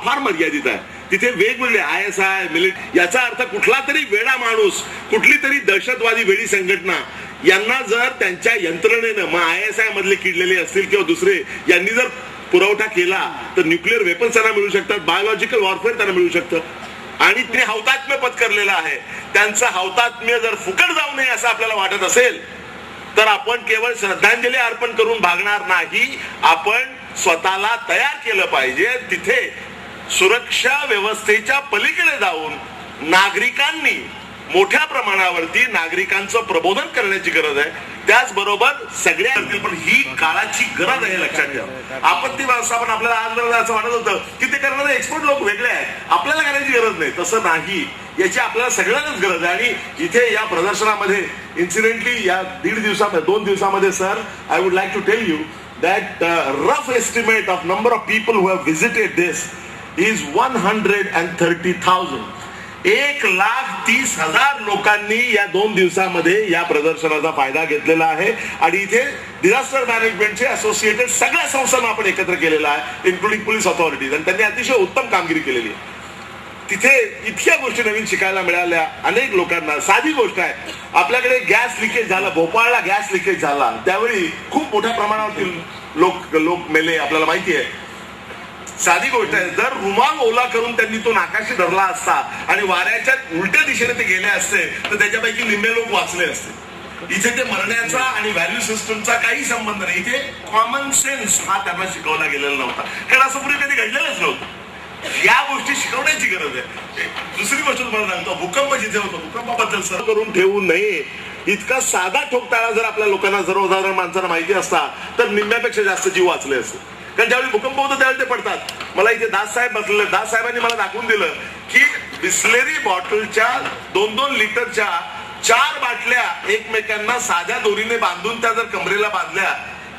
फार मर्यादित आहे. तिथे वेगवेगळे ISI मिलिटरी, याचा अर्थ कुठला तरी वेडा माणूस, कुठली तरी दहशतवादी वेडी संघटना यांना जर त्यांच्या यंत्रणेनं, मग ISI मधले किडलेले असतील किंवा दुसरे, यांनी जर पुरवठा केला तर न्यूक्लिअर वेपन्स त्यांना मिळू शकतात, बायोलॉजिकल वॉरफेअर त्यांना मिळू शकतं. आणि ते हौतात्म्य पत्करलेलं आहे. त्यांचं हौतात्म्य जर फुकट जाऊ नये असं आपल्याला वाटत असेल तर आपण केवळ श्रद्धांजली अर्पण करून भागणार नाही, आपण स्वतःला तयार केलं पाहिजे. तिथे सुरक्षा व्यवस्थेच्या पलीकडे जाऊन नागरिकांनी मोठ्या प्रमाणावरती नागरिकांचं प्रबोधन करण्याची गरज आहे. त्याचबरोबर सगळ्या, पण ही काळाची गरज आहे, लक्षात ठेवा. आपत्ती व्यवस्थापन आपल्याला आज असं वाटत होतं की ते करणारे एक्सपर्ट लोक वेगळे आहेत, आपल्याला करायची गरज नाही. तसं नाही, याची आपल्याला सगळ्यांनाच गरज आहे. आणि इथे या प्रदर्शनामध्ये इन्सिडेंटली या 2 दिवसामध्ये sir, I would like to tell you that rough estimate of number of people who have visited this is 130,000. 1,30,000 लोकांनी या 2 दिवसामध्ये या प्रदर्शनाचा फायदा घेतलेला आहे. आणि इथे डिझास्टर मॅनेजमेंटचे असोसिएटेड सगळ्या संस्थांना आपण एकत्र केलेला आहे, इन्क्लुडिंग पोलीस ऑथॉरिटीज, आणि त्यांनी अतिशय उत्तम कामगिरी केलेली आहे. तिथे इतक्या गोष्टी नवीन शिकायला मिळाल्या अनेक लोकांना. साधी गोष्ट आहे, आपल्याकडे गॅस लिकेज झाला, भोपाळला गॅस लिकेज झाला, त्यावेळी खूप मोठ्या प्रमाणावरती लोक मेले, आपल्याला माहिती आहे. साधी गोष्ट आहे, जर रुमाल ओला करून त्यांनी तो नाकाशी धरला असता आणि वाऱ्याच्या उलट्या दिशेने ते गेले असते तर त्याच्यापैकी निम्मे लोक वाचले असते. इथे ते मरण्याचा आणि व्हॅल्यू सिस्टमचा काही संबंध नाही. इथे कॉमन सेन्स हा त्यांना शिकवला गेलेला नव्हता, कारण असं पूर्वी कधी घडलेलंच नव्हतं. या गोष्टी शिकवण्याची गरज आहे. दुसरी गोष्ट तुम्हाला सांगतो, भूकंप जिथे होतो, भूकंपाबद्दल सर्व करून ठेवू नये. इतका साधा ठोकताळा जर आपल्या लोकांना, सर्वसाधारण माणसांना माहिती असता तर निम्म्यापेक्षा जास्त जीव वाचले असते. कारण ज्यावेळी भूकंप होतो त्यावेळी ते पडतात. मला इथे दास साहेब बसलेले, दास साहेबांनी मला दाखवून दिलं की बिस्लेरी बॉटलच्या 2-2 लिटरच्या 4 बाटल्या एकमेकांना साध्या दोरीने बांधून त्या जर कमरेला बांधल्या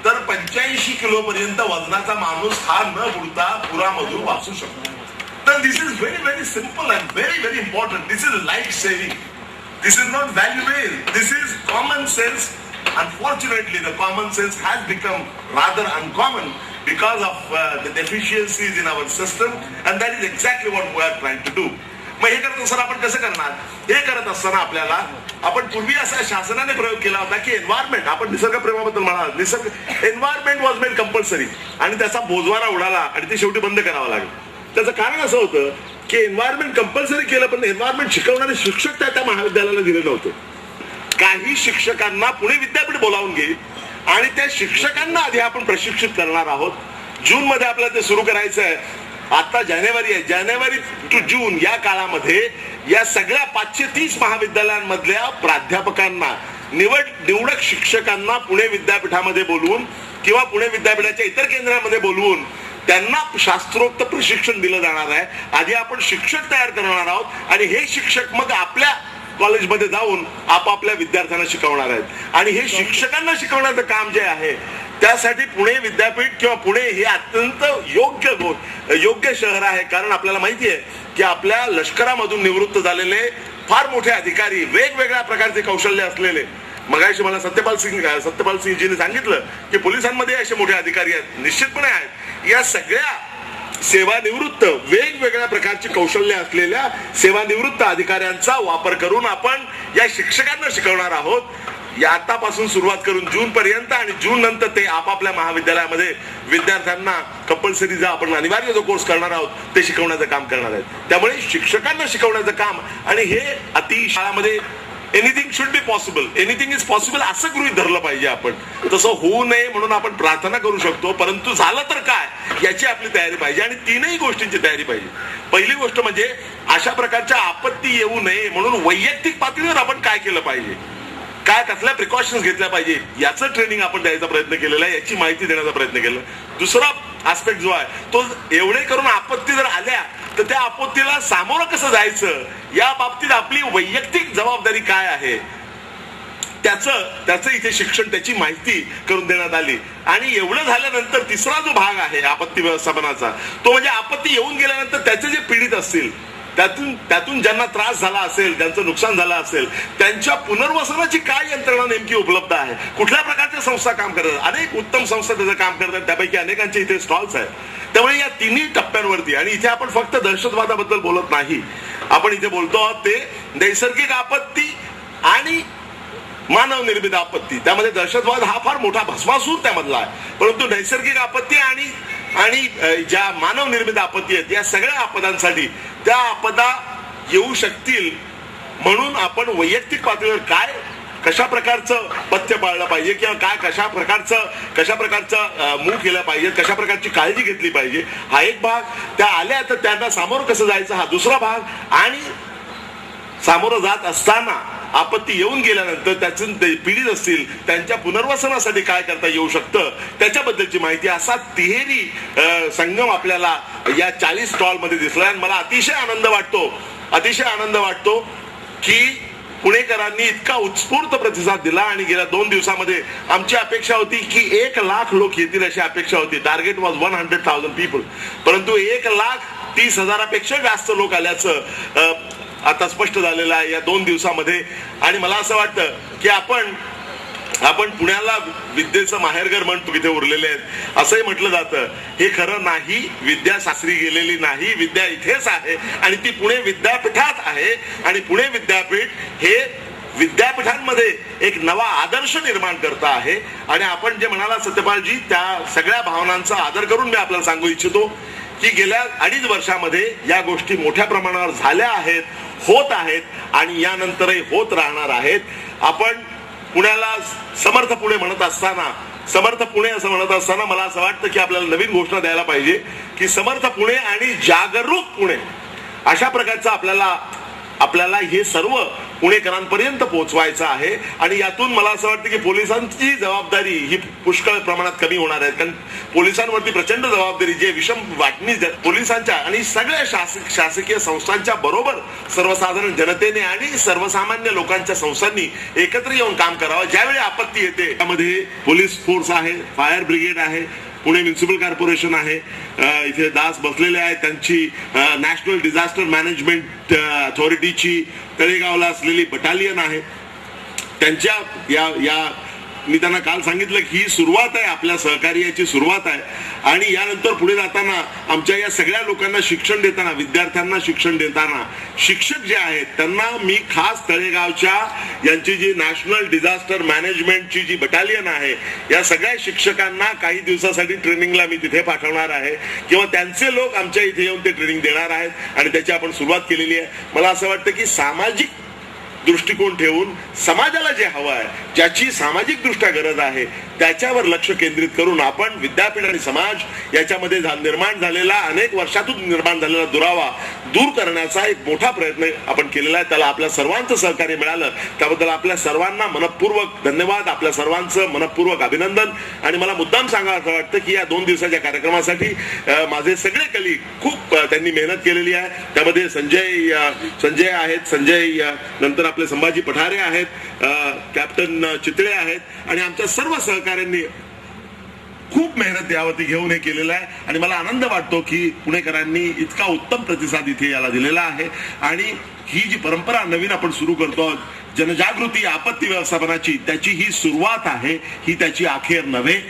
तर 85 किलो पर्यंत वजनाचा माणूस हा न बुडता पुरामधून वाचू शकतो. तर this is very very simple and very very important. This is life saving. This is not value based. This is common sense. Unfortunately, the common sense has become rather uncommon because of the deficiencies in our system, and that is exactly what we are trying to do. मग हे करत असताना आपण कसं करणार? हे करत असताना आपल्याला, आपण पूर्वी असा शासनाने प्रयोग केला होता की एन्व्हायरमेंट, आपण निसर्गप्रेमाबद्दल म्हणाल, एन्व्हायरमेंट वॉज मेड कंपल्सरी, आणि त्याचा बोजवारा उडाला आणि ते शेवटी बंद करावं लागलं. त्याचं कारण असं होतं की एन्व्हायरमेंट कंपल्सरी केलं, पण एन्व्हायरमेंट शिकवणारे शिक्षक त्या महाविद्यालयाला दिले नव्हते. काही शिक्षकांना पुणे विद्यापीठ बोलावून घेईल आणि त्या शिक्षकांना आधी आपण प्रशिक्षित करणार आहोत. जून मध्ये आपल्याला ते सुरू करायचं आहे. आता जानेवारी आहे, जानेवारी टू जून या काळामध्ये या सगळ्या 530 महाविद्यालयांमधल्या प्राध्यापकांना, निवडक शिक्षकांना पुणे विद्यापीठामध्ये बोलवून किंवा पुणे विद्यापीठाच्या इतर केंद्रांमध्ये बोलवून त्यांना शास्त्रोक्त प्रशिक्षण दिलं जाणार आहे. आधी आपण शिक्षक तयार करणार आहोत आणि हे शिक्षक मग आपल्या कॉलेजमध्ये जाऊन आपापल्या विद्यार्थ्यांना शिकवणार आहेत. आणि हे शिक्षकांना शिकवण्याचं काम जे आहे त्यासाठी पुणे विद्यापीठ किंवा पुणे हे अत्यंत योग्य शहर आहे. कारण आपल्याला माहिती आहे की आपल्या लष्करामधून निवृत्त झालेले फार मोठे अधिकारी, वेगवेगळ्या प्रकारचे कौशल्य असलेले, मगाशी मला सत्यपाल सिंगजीने सांगितलं की पोलिसांमध्ये असे मोठे अधिकारी आहेत, निश्चितपणे आहेत. या सगळ्या सेवानिवृत्त, वेगवेगळ्या प्रकारची कौशल्य असलेल्या सेवानिवृत्त अधिकाऱ्यांचा वापर करून आपण या शिक्षकांना शिकवणार आहोत. या आतापासून सुरुवात करून जून पर्यंत, आणि जून नंतर ते आपापल्या महाविद्यालयामध्ये विद्यार्थ्यांना कंपल्सरी जा आपण अनिवार्य जो कोर्स करणार आहोत ते शिकवण्याचं काम करणार आहेत. त्यामुळे शिक्षकांना शिकवण्याचं काम, आणि हे अति शाळामध्ये anything should be possible, anything is possible असं गृहीत धरलं पाहिजे आपण. तसं होऊ नये म्हणून आपण प्रार्थना करू शकतो, परंतु झालं तर काय याची आपली तयारी पाहिजे. आणि 3ही गोष्टींची तयारी पाहिजे. पहिली गोष्ट म्हणजे अशा प्रकारच्या आपत्ती येऊ नये म्हणून वैयक्तिक पातळीवर आपण काय केलं पाहिजे, काय कसल्या प्रिकॉशन्स घेतल्या पाहिजे याचं ट्रेनिंग आपण द्यायचा प्रयत्न केलेला आहे, याची माहिती देण्याचा प्रयत्न केला. दुसरा आस्पेक्ट जो आहे तो, एवढे करून आपत्ती जर आल्या तर त्या आपत्तीला सामोरं कसं जायचं या बाबतीत आपली वैयक्तिक जबाबदारी काय आहे त्याचं इथे शिक्षण, त्याची माहिती करून देण्यात आली. आणि एवढं झाल्यानंतर तिसरा जो भाग आहे आपत्ती व्यवस्थापनाचा, तो म्हणजे आपत्ती येऊन गेल्यानंतर त्याचे जे पीडित असतील, त्यातून ज्यांना त्रास झाला असेल, ज्यांचं नुकसान झालं असेल, त्यांच्या पुनर्वसनाची काय यंत्रणा नेमकी उपलब्ध आहे, कुठल्या प्रकारच्या संस्था काम करतात. अनेक उत्तम संस्था त्याचं काम करतात, त्यापैकी अनेकांचे इथे स्टॉल्स आहेत. त्यामुळे या तिन्ही टप्प्यांवरती, आणि इथे आपण फक्त दहशतवादाबद्दल बोलत नाही, आपण इथे बोलतो आहोत ते नैसर्गिक आपत्ती आणि मानव निर्मित आपत्ती. त्यामध्ये दहशतवाद हा फार मोठा भस्मासूर त्यामधला आहे, परंतु नैसर्गिक आपत्ती आणि ज्या मानव निर्मित आपत्ती आहेत या सगळ्या आपदांसाठी त्या आपदा येऊ शकतील म्हणून आपण वैयक्तिक पातळीवर काय कशा प्रकारचं पथ्य पाळलं पाहिजे किंवा कशा प्रकारचं मूव केलं पाहिजे, कशा प्रकारची काळजी घेतली पाहिजे हा एक भाग. त्या आल्या तर त्यांना सामोरं कसं जायचं हा दुसरा भाग, आणि सामोरं जात असताना आपत्ती येऊन गेल्यानंतर त्यातून पीडित असतील त्यांच्या पुनर्वसनासाठी काय करता येऊ शकतं त्याच्याबद्दलची माहिती, असा तिहेरी संगम आपल्याला या 40 स्टॉलमध्ये दिसला. आणि मला अतिशय आनंद वाटतो की पुणेकरांनी इतका उत्स्फूर्त प्रतिसाद दिला. आणि गेल्या 2 दिवसामध्ये आमची अपेक्षा होती की 1 लाख लोक येतील अशी अपेक्षा होती. टार्गेट वॉज 100,000 पीपल, परंतु 1,30,000पेक्षा जास्त लोक आल्याचं आता स्पष्ट झालेलं आहे या 2 दिवसामध्ये. आणि मला असं वाटतं की आपण पुण्याला विद्येचं माहेरघर म्हणतो, इथे उरलेले आहेत असंही म्हटलं जातं. हे खरं नाही. विद्या सासरी गेलेली नाही, विद्या इथेच आहे आणि ती पुणे विद्यापीठात आहे. आणि पुणे विद्यापीठ हे विद्यापीठांमध्ये एक नवा आदर्श निर्माण करता आहे. आणि आपण जे म्हणाला सत्यपालजी, त्या सगळ्या भावनांचा आदर करून मी आपल्याला सांगू इच्छितो की गेल्या 2.5 वर्षामध्ये या गोष्टी मोठ्या प्रमाणावर झाल्या आहेत, होत आहेत आणि यानंतरही होत राहणार आहेत. आपण पुण्याला समर्थ पुणे म्हणत असताना मला असं वाटतं की आपल्याला नवीन घोषणा द्यायला पाहिजे की समर्थ पुणे आणि जागरूक पुणे अशा प्रकारचं आपल्याला हे सर्व पुणेकरांपर्यंत पोहोचवायचं आहे. आणि यातून मला असं वाटतं की पोलिसांची जबाबदारी ही पुष्कळ प्रमाणात कमी होणार आहे, कारण पोलिसांवरती प्रचंड जबाबदारी जे विषम वाटणी पोलिसांच्या आणि सगळ्या शासकीय संस्थांच्या बरोबर सर्वसाधारण जनतेने आणि सर्वसामान्य लोकांच्या संस्थांनी एकत्र येऊन काम करावं. ज्यावेळी आपत्ती येते त्यामध्ये पोलीस फोर्स आहे, फायर ब्रिगेड आहे, पुणे म्युनिसिपल कॉर्पोरेशन आहे, इथे दास बसलेले आहेत, त्यांची नॅशनल डिझास्टर मॅनेजमेंट अथॉरिटीची तळेगावला असलेली बटालियन आहे. त्यांच्या या मी त्यांना काल सांगितलं की ही सुरुवात आहे, आपल्या सहकार्याची सुरुवात आहे. आणि यानंतर पुढे जाताना आमच्या या सगळ्या लोकांना शिक्षण देताना, विद्यार्थ्यांना शिक्षण देताना शिक्षक जे आहेत त्यांना मी खास तळेगावच्या यांची जी नॅशनल डिझास्टर मॅनेजमेंटची जी बटालियन आहे या सगळ्या शिक्षकांना काही दिवसासाठी ट्रेनिंगला मी तिथे पाठवणार आहे किंवा त्यांचे लोक आमच्या इथे येऊन ते ट्रेनिंग देणार आहेत आणि त्याची आपण सुरुवात केलेली आहे. मला असं वाटतं की सामाजिक दृष्टिकोन ठेवून समाजाला जे हवं आहे, ज्याची सामाजिक दृष्ट्या गरज आहे त्याच्यावर लक्ष केंद्रित करून आपण विद्यापीठ आणि समाज याच्यामध्ये निर्माण झालेला अनेक वर्षातून निर्माण झालेला दुरावा दूर करण्याचा एक मोठा प्रयत्न आपण केलेला आहे. त्याला आपल्या सर्वांचं सहकार्य मिळालं त्याबद्दल आपल्या सर्वांना मनपूर्वक धन्यवाद, आपल्या सर्वांचं मनपूर्वक अभिनंदन. आणि मला मुद्दाम सांगा असं वाटतं की या 2 दिवसाच्या कार्यक्रमासाठी माझे सगळे कलीग खूप त्यांनी मेहनत केलेली आहे. त्यामध्ये संजय आहेत, संजय नंतर आपले संभाजी पठारे आहेत, कॅप्टन चितळे आहेत आणि आमच्या सर्व सहकाऱ्यांनी खूप मेहनत यावरती घेऊन हे केलेलं आहे. आणि मला आनंद वाटतो की पुणेकरांनी इतका उत्तम प्रतिसाद इथे याला दिलेला आहे. आणि ही जी परंपरा नवीन आपण सुरू करतो जनजागृती आपत्ती व्यवस्थापनाची, त्याची ही सुरुवात आहे, ही त्याची अखेर नव्हे.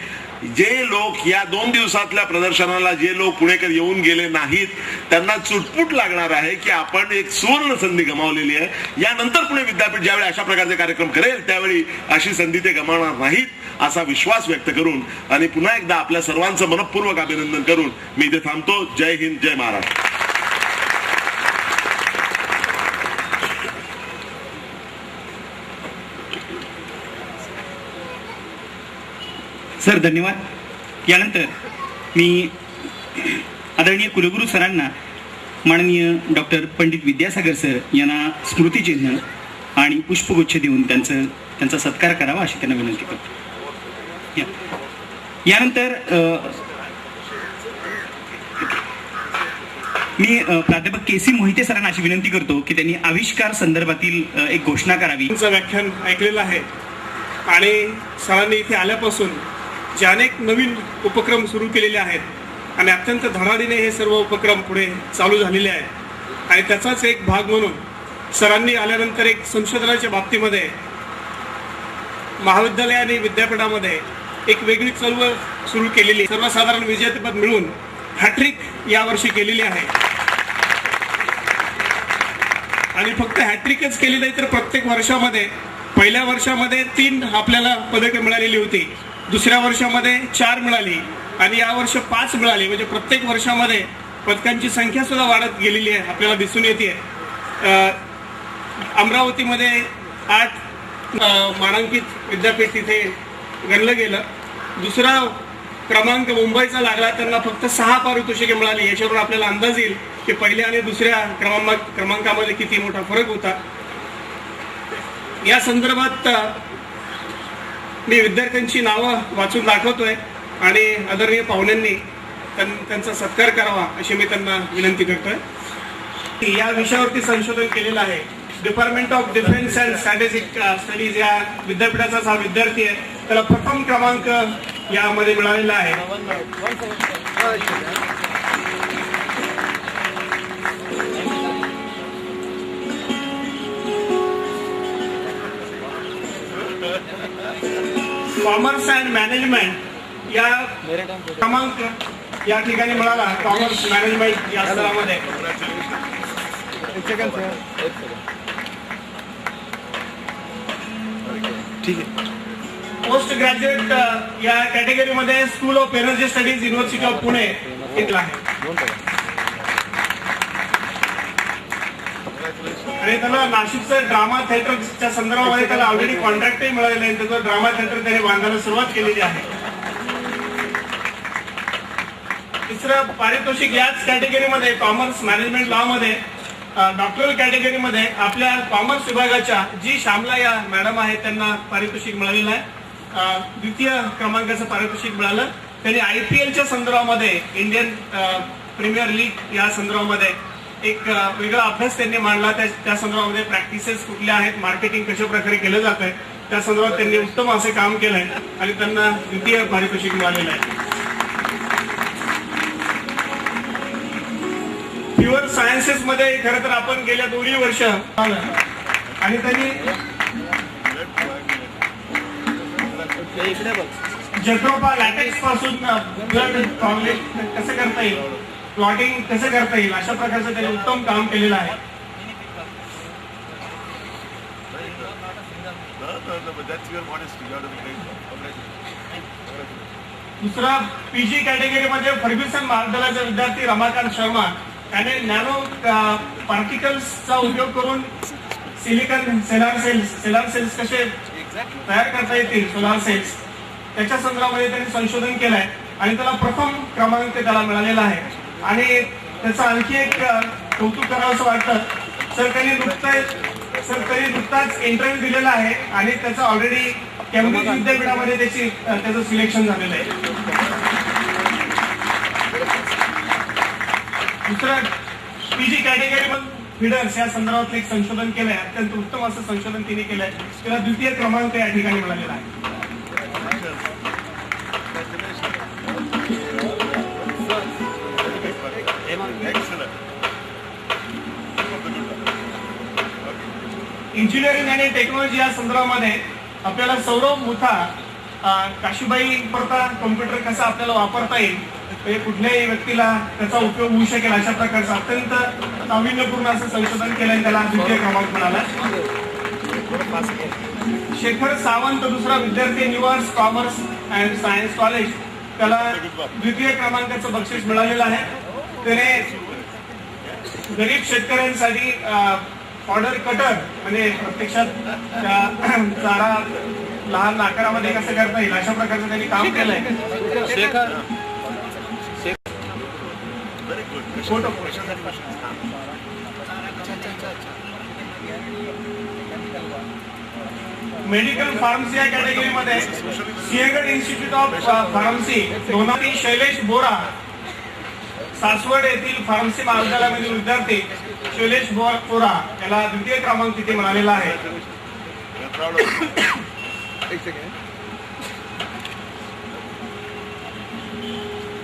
जे लोक या 2 दिवसातल्या प्रदर्शनाला जे लोक पुणेकर येऊन गेले नाहीत त्यांना चुटपुट लागणार आहे की आपण एक सुवर्ण संधी गमावलेली आहे. यानंतर पुणे विद्यापीठ ज्यावेळी अशा प्रकारचे कार्यक्रम करेल त्यावेळी अशी संधी ते गमावणार नाहीत असा विश्वास व्यक्त करून आणि पुन्हा एकदा आपल्या सर्वांचं मनपूर्वक अभिनंदन करून मी इथे थांबतो. जय हिंद, जय महाराष्ट्र. सर धन्यवाद. यानंतर मी आदरणीय कुलगुरू सरांना माननीय डॉक्टर पंडित विद्यासागर सर यांना स्मृतिचिन्ह आणि पुष्पगुच्छ देऊन त्यांचा सत्कार करावा अशी त्यांना विनंती करतो. यानंतर मी प्राध्यापक के.सी. मोहिते सरांना अशी विनंती करतो की त्यांनी आविष्कार संदर्भातील एक घोषणा करावी. व्याख्यान ऐकलेलं आहे आणि सरांनी इथे आल्यापासून जे अनेक नवीन उपक्रम सुरू केलेले आहेत आणि अत्यंत धडाडीने हे सर्व उपक्रम पुढे चालू झालेले आहेत. आणि त्याचाच एक भाग म्हणून सरांनी आल्यानंतर एक संशोधनाच्या बाबतीमध्ये महाविद्यालय आणि विद्यापीठामध्ये एक वेगळी चळवळ सुरू केलेली. सर्वसाधारण विजेतेपद मिळून हॅट्रिक यावर्षी केलेली आहे. आणि फक्त हॅट्रिकच केली नाही तर प्रत्येक वर्षामध्ये पहिल्या वर्षामध्ये 3 आपल्याला पदके मिळालेली होती, दुसऱ्या वर्षामध्ये 4 मिळाली आणि यावर्षी 5 मिळाली. म्हणजे प्रत्येक वर्षामध्ये पदकांची संख्या सुद्धा वाढत गेलेली आहे आपल्याला दिसून येते. अमरावतीमध्ये 8 मानांकित विद्यापीठ तिथे गणलं गेलं. दुसरा क्रमांक मुंबईचा लागला, त्यांना फक्त 6 पारितोषिके मिळाली. याच्यावरून आपल्याला अंदाज येईल की पहिल्या आणि दुसऱ्या क्रमांकामध्ये किती मोठा फरक होता. या संदर्भात मी विद्यार्थ्यांची नावं वाचून दाखवतोय आणि आदरणीय पाहुण्यांनी त्यांचा सत्कार करावा अशी मी त्यांना विनंती करतोय. या विषयावरती संशोधन केलेलं आहे. Department of defence and strategic studies या विद्यापीठाचा हा विद्यार्थी आहे, त्याला प्रथम क्रमांक यामध्ये मिळालेला आहे. कॉमर्स अँड मॅनेजमेंट या क्रमांक या ठिकाणी मिळाला. कॉमर्स मॅनेजमेंट या स्तरामध्ये ठीक आहे. पोस्ट ग्रॅज्युएट या कॅटेगरीमध्ये school of energy studies university of Pune घेतला आहे. आणि त्याला नाशिकचं ड्रामा थिएटरच्या संदर्भामध्ये त्याला ऑलरेडी कॉन्ट्रॅक्टही मिळालेलं आहे. त्याचं ड्रामा थिएटर त्याने बांधायला सुरुवात केलेली आहे. तिसरं पारितोषिक याच कॅटेगरीमध्ये कॉमर्स मॅनेजमेंट लॉ मध्ये डॉक्टरल कॅटेगरीमध्ये आपल्या कॉमर्स विभागाच्या जी श्यामला या मॅडम आहेत त्यांना पारितोषिक मिळालेलं आहे. द्वितीय क्रमांकाचं पारितोषिक मिळालं. त्यांनी IPLच्या संदर्भामध्ये इंडियन प्रीमियर लीग या संदर्भामध्ये एक वेगळा अभ्यास त्यांनी मांडला. त्या संदर्भामध्ये प्रॅक्टिसेस कुठल्या आहेत, मार्केटिंग कशा प्रकारे केलं जात आहे त्या संदर्भात त्यांनी उत्तम असे काम केलंय आणि त्यांना द्वितीय पारितोषिक मिळालेलं आहे. प्युअर सायन्सेस मध्ये खरं तर आपण गेल्या 2 वर्ष आणि त्यांनी जट्रोपा लॅटेक्स पासून ब्लड कसं करता येईल, प्लॉटिंग कसं करता येईल अशा प्रकारचं त्यांनी उत्तम काम केलेलं आहे. दुसरा PG कॅटेगरीमध्ये फर्ग्युसन महाविद्यालयाचा विद्यार्थी रमाकांत शर्मा याने नॅनो पार्टिकल्सचा उपयोग करून सिलिकॉन सोलार सेल्स कसे तयार करता येतील, सोलार सेल्स त्याच्या संदर्भामध्ये त्यांनी संशोधन केलंय आणि त्याला प्रथम क्रमांक त्याला मिळालेला आहे. आणि त्याचं आणखी एक कौतुक करावं असं वाटतं. त्यांनी नुकताच इंटरव्ह्यू दिलेला आहे आणि त्याचं ऑलरेडी केम्ब्रिज विद्यापीठामध्ये त्याचं सिलेक्शन झालेलं आहे. दुसरं PG कॅटेगरीमध्ये फीडर्स या संदर्भात एक संशोधन केलंय. अत्यंत उत्तम असं संशोधन तिने केलंय. त्याला द्वितीय क्रमांक या ठिकाणी मिळालेला आहे. इंजिनिअरिंग आणि टेक्नॉलॉजी या संदर्भामध्ये आपल्याला सौरभ मुथा काशीबाई करता कॉम्प्युटर कसा आपल्याला वापरता येईल, म्हणजे कुठल्याही व्यक्तीला त्याचा उपयोग होऊ शकेल अशा प्रकारचं अत्यंत नाविन्यपूर्ण असं संशोधन केलं. त्याला द्वितीय क्रमांक मिळाला. शेखर सावंत दुसरा विद्यार्थी न्यूअर्स कॉमर्स अँड सायन्स कॉलेज त्याला द्वितीय क्रमांकाचं बक्षीस मिळालेलं आहे. त्याने गरीब शेतकऱ्यांसाठी ऑर्डर कटर म्हणजे प्रत्यक्षात चारा लहान आकारामध्ये कसं करता येईल अशा प्रकारचं त्यांनी काम केलंय. मेडिकल फार्मसी या कॅटेगरीमध्ये Sinhgad institute of pharmacy Lonavala Shailesh Bora Saswad येथील फार्मसी महाविद्यालयामधील विद्यार्थी शैलेश बोरा याला द्वितीय क्रमांक तिथे मिळालेला आहे.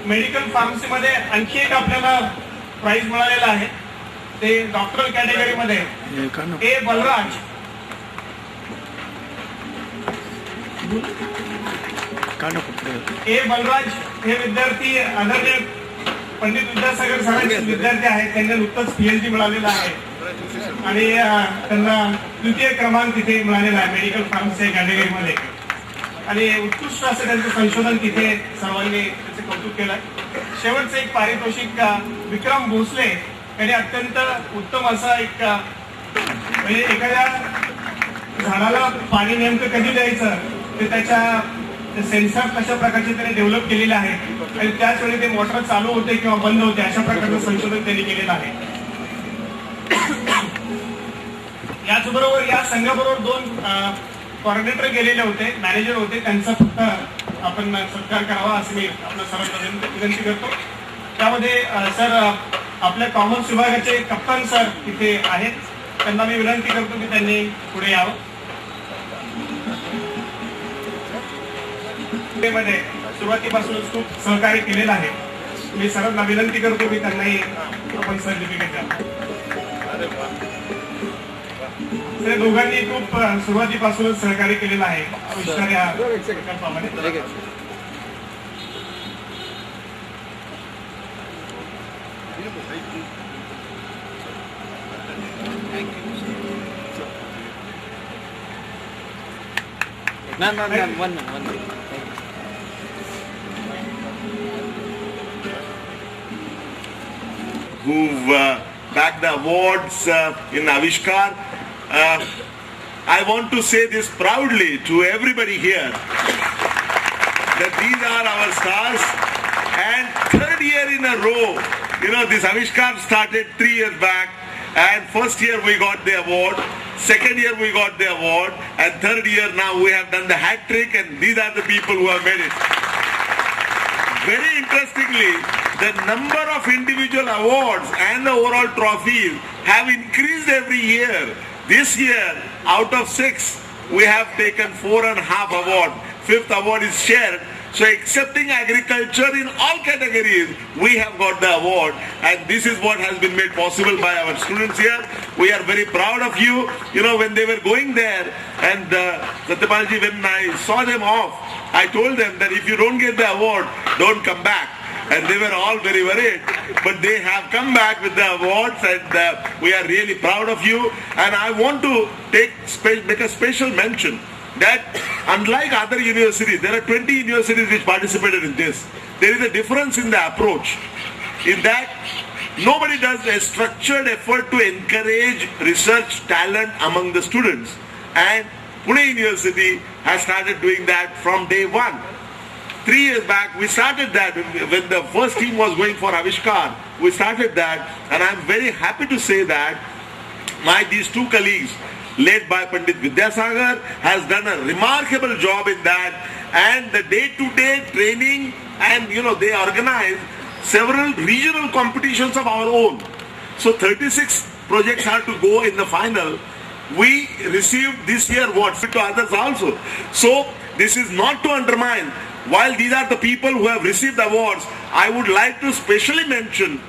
मेडिकल फार्मसी मध्ये आणखी एक आपल्याला प्राइज मिळालेला आहे. ते डॉक्टरल कॅटेगरीमध्ये ए बलराज हे विद्यार्थी आदरणीय पंडित विद्यासागर सरांचे विद्यार्थी आहेत, त्यांना नुकतंच PhD मिळालेला आहे आणि त्यांना तृतीय क्रमांक तिथे मिळालेला आहे मेडिकल फार्मसी कॅटेगरीमध्ये आणि उत्कृष्ट असं त्यांचं संशोधन तिथे सर्वांनी त्याचे कौतुक केलं. शेवटचं एक पारितोषिक विक्रम भोसले यांनी अत्यंत उत्तम असा एक म्हणजे एखाद्या झाडाला पाणी नेमकं कधी द्यायचं ते त्याच्या सेन्सर कशा प्रकारचे त्यांनी डेव्हलप केलेले आहे आणि त्याच वेळी ते मोटर चालू होते किंवा बंद होते अशा प्रकारचं संशोधन त्यांनी केलेलं आहे. याचबरोबर या संघाबरोबर 2 कॉर्डिनेटर गेलेले होते, मॅनेजर होते, त्यांचा फक्त आपण सत्कार करावा असं मी आपल्या सर्वांना विनंती करतो. त्यामध्ये सर आपल्या कॉमर्स विभागाचे कप्तान सर तिथे आहेत, त्यांना मी विनंती करतो की त्यांनी पुढे यावं. मध्ये सुरुवातीपासूनच खूप सहकार्य केलेलं आहे. मी सर्वांना विनंती करतो की त्यांनाही आपण सर्टिफिकेट द्यावं. ते दोघांनी खूप सुरुवातीपासूनच सहकार्य केलेलं आहे आविष्कार या प्रकल्पामध्ये. Who've bagged the awards in Avishkar. I want to say this proudly to everybody here that these are our stars, and 3rd year in a row, this Avishkar started 3 years back, and first year we got the award, second year we got the award, and 3rd year now we have done the hat trick, and these are the people who have made it. Very interestingly, the number of individual awards and the overall trophies have increased every year. This year, out of 6, we have taken 4.5 awards. 5th award is shared. So excepting agriculture in all categories, we have got the award, and this is what has been made possible by our students here. We are very proud of you. When they were going there, and Satyapalji, when I saw them off, I told them that if you don't get the award, don't come back. And they were all very worried, but they have come back with the awards, and we are really proud of you. And I want to make a special mention that unlike other universities, there are 20 universities which participated in this. There is a difference in the approach, in that nobody does a structured effort to encourage research talent among the students. And Pune University has started doing that from day one. 3 years back, we started that when the first team was going for Avishkar. We started that, and I'm very happy to say that these 2 colleagues, led by Pandit Vidyasagar, has done a remarkable job in that, and the day-to-day training, and they organize several regional competitions of our own. So 36 projects are to go in the final. We received this year awards to others also. So this is not to undermine. While these are the people who have received awards, I would like to specially mention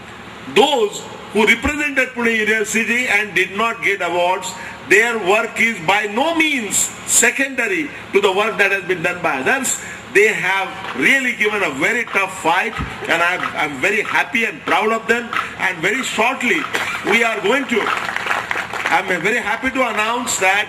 those who represented Pune University and did not get awards. Their work is by no means secondary to the work that has been done by others. They have really given a very tough fight, and I'm very happy and proud of them. And very shortly, I'm very happy to announce that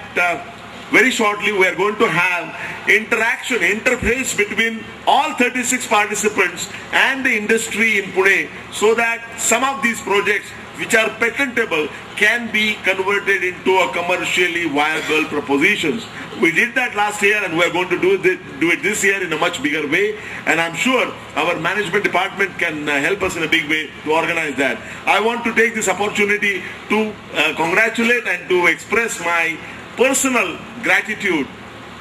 very shortly we are going to have interface between all 36 participants and the industry in Pune, so that some of these projects which are patentable can be converted into a commercially viable propositions. We did that last year, and we are going to do it this year in a much bigger way, and I'm sure our management department can help us in a big way to organize that. I want to take this opportunity to congratulate and to express my personal gratitude,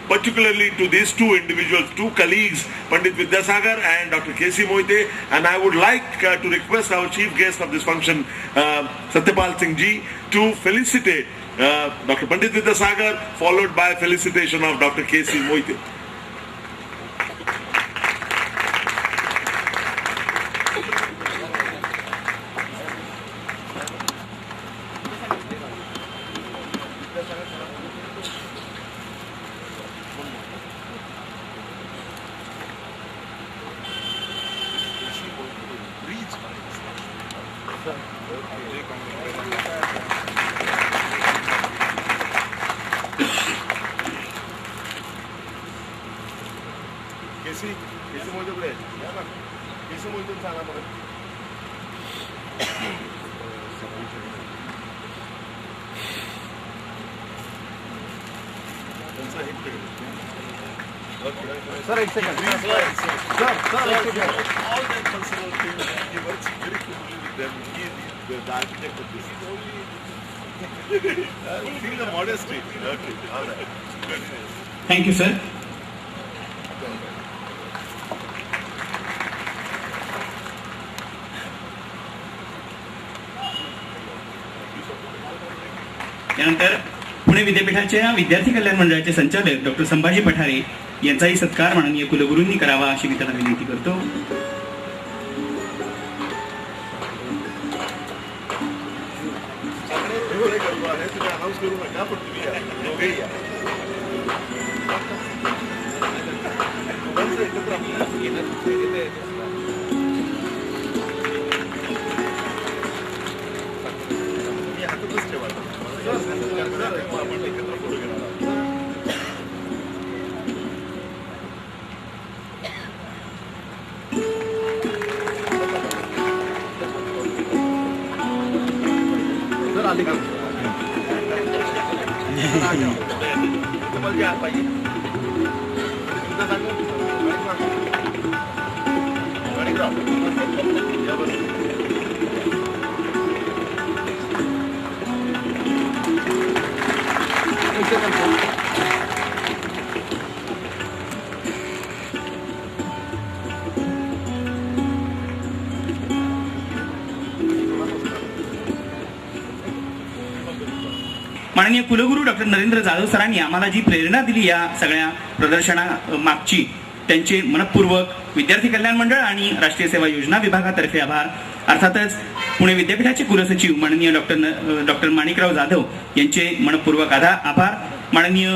particularly to these 2 individuals, 2 colleagues, Pandit Vidyasagar and Dr. K.C. Moite. And I would like to request our chief guest of this function, Satyapal Singh Ji, to felicitate Dr. Pandit Vidyasagar, followed by felicitation of Dr. K.C. Moite. केसी मोहिते पुढे या ना. केसी मोहिते सांगा बरं. त्यांचा एक sir एक second sir एक second all that personal things, he works very closely with them. He is the architect of this. See the modesty. Okay, all right. Good. Thank you sir. त्यानंतर पुणे विद्यापीठाच्या विद्यार्थी कल्याण मंडळाचे संचालक डॉक्टर संभाजी पठारे यांचाही सत्कार माननीय कुलगुरूंनी करावा अशी मी त्यांना विनंती करतो. सगळे करू आहे तुम्ही अनाऊन्स करू नका पण तुम्ही या. दोघेही या. दोघांचं एकत्र तुम्ही हातातच ठेवा. आपण एकत्र फोटो घेणार आहोत. सर आले का तुम्हाला जे हात पाहिजे तुमचं सांगू या बरं. एक सेकंड सर. माननीय कुलगुरू डॉक्टर नरेंद्र जाधव सरांनी आम्हाला जी प्रेरणा दिली या सगळ्या प्रदर्शना मागची त्यांचे मनपूर्वक विद्यार्थी कल्याण मंडळ आणि राष्ट्रीय सेवा योजना विभागातर्फे आभार. अर्थातच पुणे विद्यापीठाचे कुलसचिव माननीय डॉक्टर माणिकराव जाधव यांचे मनपूर्वक आभार. माननीय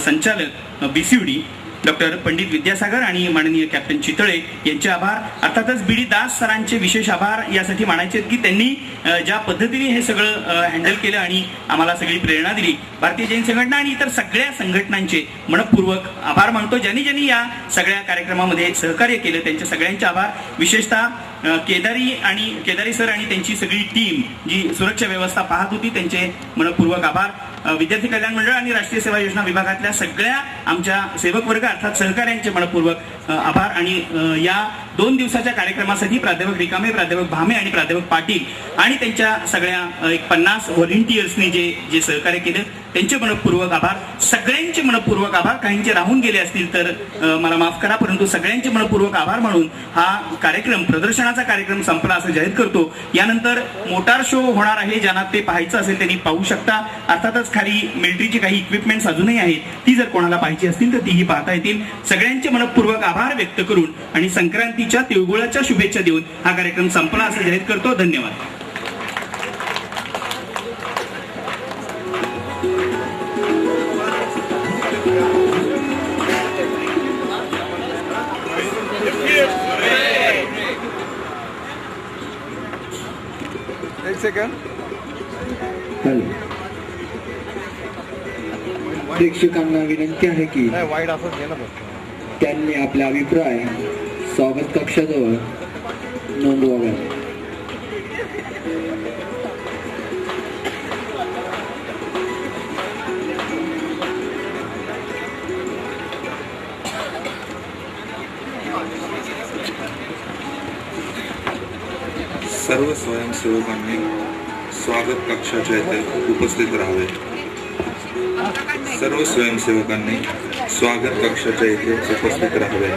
संचालक BCUD डॉक्टर पंडित विद्यासागर आणि माननीय कॅप्टन चितळे यांचे आभार. अर्थातच BD दास सरांचे विशेष आभार यासाठी मानायचे की त्यांनी ज्या पद्धतीने हे सगळं हँडल केलं आणि आम्हाला सगळी प्रेरणा दिली. भारतीय जैन संघटना आणि इतर सगळ्या संघटनांचे मनपूर्वक आभार मानतो. ज्यांनी या सगळ्या कार्यक्रमामध्ये सहकार्य केलं त्यांचे सगळ्यांचे आभार. विशेषतः केदारी सर आणि त्यांची सगळी टीम जी सुरक्षा व्यवस्था पाहत होती त्यांचे मनपूर्वक आभार. विद्यार्थी कल्याण मंडळ आणि राष्ट्रीय सेवा योजना विभागातल्या सगळ्या आमच्या सेवक वर्ग अर्थात सहकाऱ्यांचे मनपूर्वक आभार. आणि या 2 दिवसाच्या कार्यक्रमासाठी प्राध्यापक रिकामे, प्राध्यापक भामे आणि प्राध्यापक पाटील आणि त्यांच्या सगळ्या 50 व्हॉलेंटियर्सनी जे सहकार्य केलं त्यांचे मनपूर्वक आभार. सगळ्यांचे मनपूर्वक आभार. काहींचे राहून गेले असतील तर मला माफ करा, परंतु सगळ्यांचे मनपूर्वक आभार म्हणून हा कार्यक्रम प्रदर्शनाचा कार्यक्रम संपला असं जाहीर करतो. यानंतर मोटार शो होणार आहे. ज्यांना ते पाहायचं असेल त्यांनी पाहू शकता. अर्थातच खाली मिलिटरीची काही इक्विपमेंट्स अजूनही आहेत, ती जर कोणाला पाहिजे असतील तर तीही पाहता येतील. सगळ्यांचे मनपूर्वक आभार व्यक्त करून आणि संक्रांतीच्या तिळगुळाच्या शुभेच्छा देऊन हा कार्यक्रम संपला असं जाहीर करतो. धन्यवाद. एक सेकंड. प्रेक्षकांना विनंती आहे की नाही वाईट असंच घे ना बस. त्यांनी आपला अभिप्राय स्वागत कक्षाजवळ नोंदवावा. सर्व स्वयंसेवकांनी स्वागत कक्षाच्या येथे उपस्थित राहावे. सर्व स्वयंसेवकांनी स्वागत कक्षाच्या येथे उपस्थित राहावे.